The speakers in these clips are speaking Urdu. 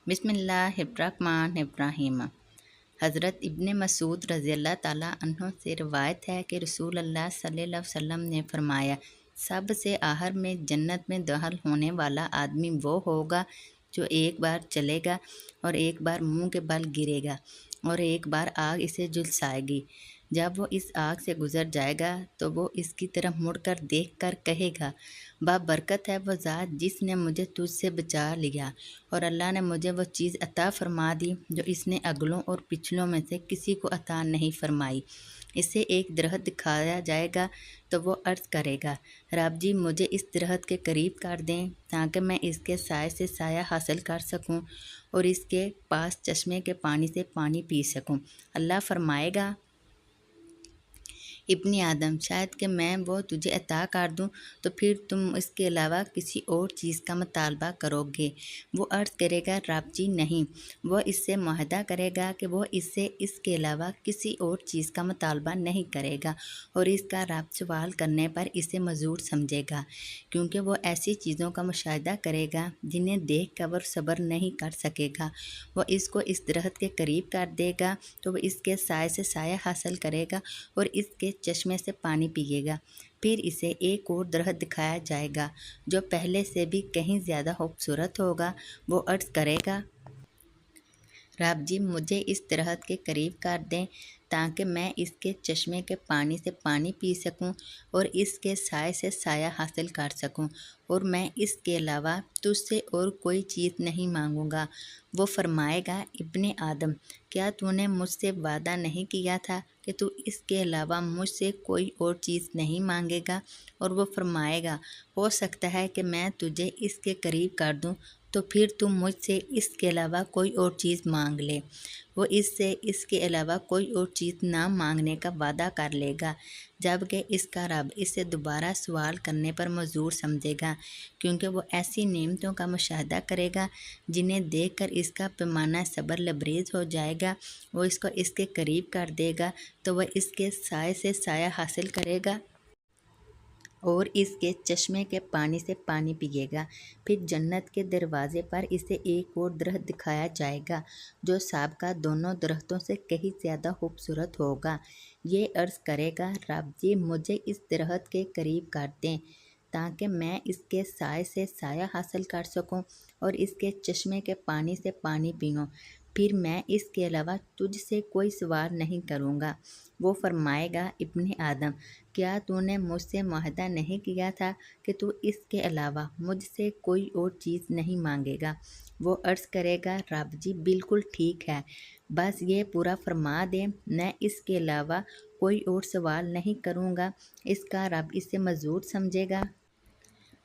بسم اللہ الرحمن الرحیم۔ حضرت ابن مسعود رضی اللہ تعالیٰ عنہ سے روایت ہے کہ رسول اللہ صلی اللہ علیہ وسلم نے فرمایا، سب سے آخر میں جنت میں داخل ہونے والا آدمی وہ ہوگا جو ایک بار چلے گا اور ایک بار منہ کے بل گرے گا اور ایک بار آگ اسے جھلسائے گی۔ جب وہ اس آگ سے گزر جائے گا تو وہ اس کی طرف مڑ کر دیکھ کر کہے گا، بابرکت ہے وہ ذات جس نے مجھے تجھ سے بچا لیا اور اللہ نے مجھے وہ چیز عطا فرما دی جو اس نے اگلوں اور پچھلوں میں سے کسی کو عطا نہیں فرمائی۔ اسے ایک درخت دکھایا جائے گا تو وہ عرض کرے گا، رب جی مجھے اس درخت کے قریب کر دیں تاکہ میں اس کے سائے سے سایہ حاصل کر سکوں اور اس کے پاس چشمے کے پانی سے پانی پی سکوں۔ اللہ فرمائے گا، ابن آدم شاید کہ میں وہ تجھے عطا کر دوں تو پھر تم اس کے علاوہ کسی اور چیز کا مطالبہ کرو گے۔ وہ عرض کرے گا، رب جی نہیں۔ وہ اس سے معاہدہ کرے گا کہ وہ اس سے اس کے علاوہ کسی اور چیز کا مطالبہ نہیں کرے گا اور اس کا رب سوال کرنے پر اسے معذور سمجھے گا، کیونکہ وہ ایسی چیزوں کا مشاہدہ کرے گا جنہیں دیکھ کر وہ صبر نہیں کر سکے گا۔ وہ اس کو اس درخت کے قریب کر دے گا تو وہ اس کے سائے سے سایہ حاصل کرے گا اور اس کے چشمے سے پانی پیے گا۔ پھر اسے ایک اور درخت دکھایا جائے گا جو پہلے سے بھی کہیں زیادہ خوبصورت ہوگا۔ وہ عرض کرے گا، رب جی مجھے اس درخت کے قریب کر دیں تاکہ میں اس کے چشمے کے پانی سے پانی پی سکوں اور اس کے سائے سے سایہ حاصل کر سکوں اور میں اس کے علاوہ تجھ سے اور کوئی چیز نہیں مانگوں گا۔ وہ فرمائے گا، ابن آدم کیا تو نے مجھ سے وعدہ نہیں کیا تھا کہ تو اس کے علاوہ مجھ سے کوئی اور چیز نہیں مانگے گا؟ اور وہ فرمائے گا، ہو سکتا ہے کہ میں تجھے اس کے قریب کر دوں تو پھر تم مجھ سے اس کے علاوہ کوئی اور چیز مانگ لے۔ وہ اس سے اس کے علاوہ کوئی اور چیز نہ مانگنے کا وعدہ کر لے گا، جبکہ اس کا رب اسے دوبارہ سوال کرنے پر معذور سمجھے گا، کیونکہ وہ ایسی نعمتوں کا مشاہدہ کرے گا جنہیں دیکھ کر اس کا پیمانہ صبر لبریز ہو جائے گا۔ وہ اس کو اس کے قریب کر دے گا تو وہ اس کے سائے سے سایہ حاصل کرے گا اور اس کے چشمے کے پانی سے پانی پیے گا۔ پھر جنت کے دروازے پر اسے ایک اور درخت دکھایا جائے گا جو سابقہ دونوں درختوں سے کہیں زیادہ خوبصورت ہوگا۔ یہ عرض کرے گا، رب جی مجھے اس درخت کے قریب کر دیں تاکہ میں اس کے سائے سے سایہ حاصل کر سکوں اور اس کے چشمے کے پانی سے پانی پیوں، پھر میں اس کے علاوہ تجھ سے کوئی سوال نہیں کروں گا۔ وہ فرمائے گا، ابن آدم کیا تو نے مجھ سے معاہدہ نہیں کیا تھا کہ تو اس کے علاوہ مجھ سے کوئی اور چیز نہیں مانگے گا؟ وہ عرض کرے گا، رب جی بالکل ٹھیک ہے، بس یہ پورا فرما دیں، میں اس کے علاوہ کوئی اور سوال نہیں کروں گا۔ اس کا رب اسے معذور سمجھے گا۔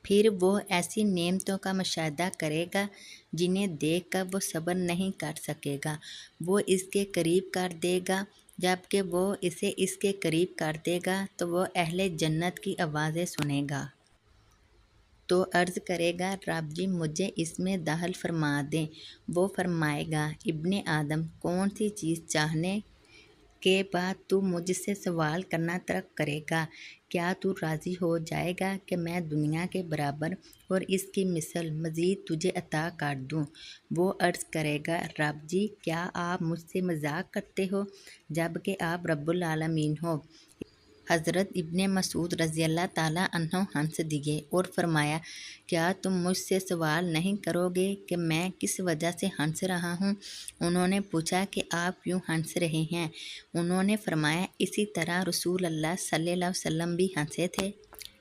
پھر وہ ایسی نعمتوں کا مشاہدہ کرے گا جنہیں دیکھ کر وہ صبر نہیں کر سکے گا۔ وہ اس کے قریب کر دے گا، جبکہ وہ اسے اس کے قریب کر دے گا تو وہ اہل جنت کی آوازیں سنے گا۔ تو عرض کرے گا، رب جی مجھے اس میں داخل فرما دیں۔ وہ فرمائے گا، ابن آدم کون سی چیز چاہنے کے بعد تو مجھ سے سوال کرنا ترک کرے گا؟ کیا تو راضی ہو جائے گا کہ میں دنیا کے برابر اور اس کی مثل مزید تجھے عطا کر دوں؟ وہ عرض کرے گا، رب جی کیا آپ مجھ سے مذاق کرتے ہو جبکہ آپ رب العالمین ہو؟ حضرت ابن مسعود رضی اللہ تعالیٰ عنہ ہنس دیے اور فرمایا، کیا تم مجھ سے سوال نہیں کرو گے کہ میں کس وجہ سے ہنس رہا ہوں؟ انہوں نے پوچھا کہ آپ کیوں ہنس رہے ہیں؟ انہوں نے فرمایا، اسی طرح رسول اللہ صلی اللہ علیہ وسلم بھی ہنسے تھے۔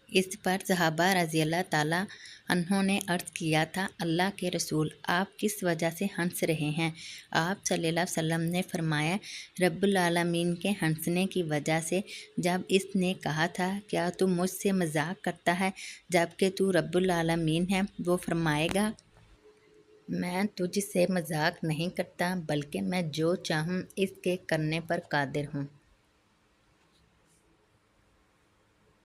اس پر صحابہ رضی اللہ تعالیٰ عنہ نے عرض کیا تھا، اللہ کے رسول آپ کس وجہ سے ہنس رہے ہیں؟ آپ صلی اللہ علیہ وسلم نے فرمایا، رب العالمین کے ہنسنے کی وجہ سے، جب اس نے کہا تھا، کیا تو مجھ سے مذاق کرتا ہے جبکہ تو رب العالمین ہے؟ وہ فرمائے گا، میں تجھ سے مذاق نہیں کرتا بلکہ میں جو چاہوں اس کے کرنے پر قادر ہوں۔